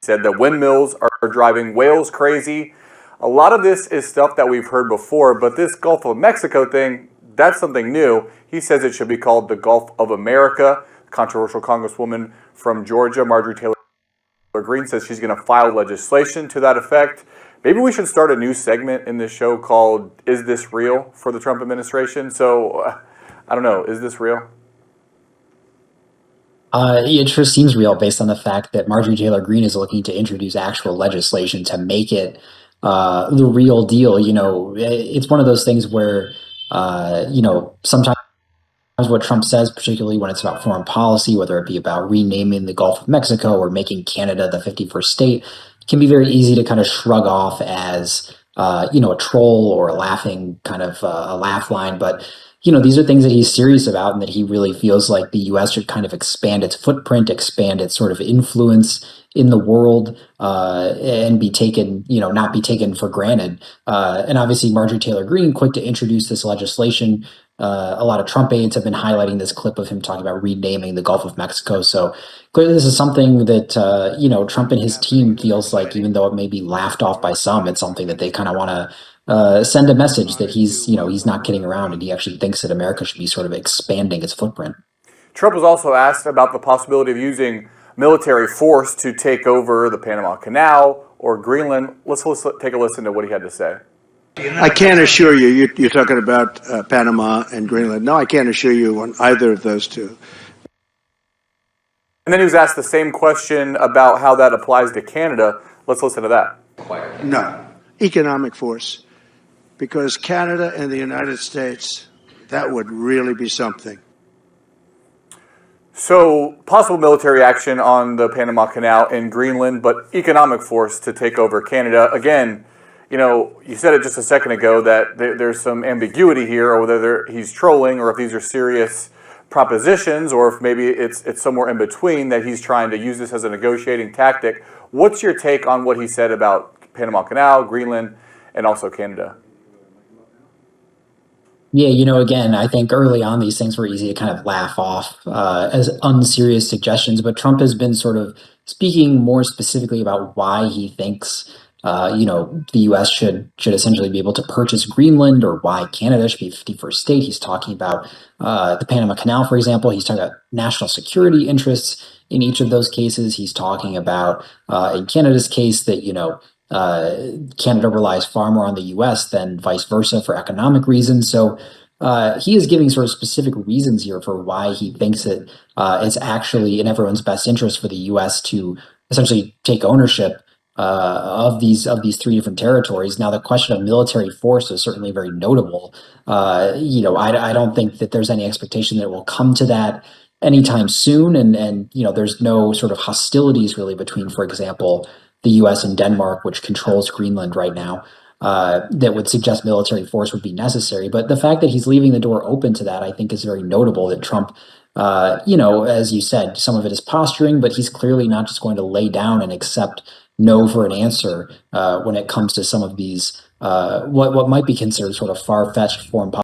said that windmills are driving whales crazy. A lot of this is stuff that we've heard before, but this Gulf of Mexico thing, that's something new. He says it should be called the Gulf of America. Controversial Congresswoman from Georgia, Marjorie Taylor Greene, says she's going to file legislation to that effect. Maybe we should start a new segment in this show called Is This Real for the Trump administration? So, I don't know, is this real? It sure seems real based on the fact that Marjorie Taylor Greene is looking to introduce actual legislation to make it the real deal. It's one of those things where, sometimes what Trump says, particularly when it's about foreign policy, whether it be about renaming the Gulf of Mexico or making Canada the 51st state, can be very easy to kind of shrug off as, a troll or a laughing kind of a laugh line. But these are things that he's serious about, and that he really feels like the U.S. should kind of expand its footprint, expand its sort of influence in the world, and be taken, not be taken for granted. And obviously, Marjorie Taylor Greene, quick to introduce this legislation. A lot of Trump aides have been highlighting this clip of him talking about renaming the Gulf of Mexico. So clearly, this is something that Trump and his team feels like, even though it may be laughed off by some, it's something that they kind of want to send a message that he's not kidding around, and he actually thinks that America should be sort of expanding its footprint. Trump was also asked about the possibility of using military force to take over the Panama Canal or Greenland. Let's take a listen to what he had to say. I can't assure you, you're talking about Panama and Greenland. No, I can't assure you on either of those two. And then he was asked the same question about how that applies to Canada. Let's listen to that. No, economic force. Because Canada and the United States, that would really be something. So, possible military action on the Panama Canal in Greenland, but economic force to take over Canada. Again, you said it just a second ago that there's some ambiguity here, or whether he's trolling, or if these are serious propositions, or if maybe it's somewhere in between, that he's trying to use this as a negotiating tactic. What's your take on what he said about Panama Canal, Greenland, and also Canada? Yeah, again, I think early on these things were easy to kind of laugh off as unserious suggestions, but Trump has been sort of speaking more specifically about why he thinks, the U.S. should essentially be able to purchase Greenland, or why Canada should be a 51st state. He's talking about the Panama Canal, for example. He's talking about national security interests in each of those cases. He's talking about, in Canada's case, that, Canada relies far more on the U.S. than vice versa for economic reasons. So he is giving sort of specific reasons here for why he thinks that it's actually in everyone's best interest for the U.S. to essentially take ownership of these three different territories. Now, the question of military force is certainly very notable. I don't think that there's any expectation that it will come to that anytime soon. And there's no sort of hostilities really between, for example, the U.S. and Denmark, which controls Greenland right now, that would suggest military force would be necessary. But the fact that he's leaving the door open to that, I think, is very notable. That Trump, as you said, some of it is posturing, but he's clearly not just going to lay down and accept no for an answer when it comes to some of these what might be considered sort of far-fetched foreign policy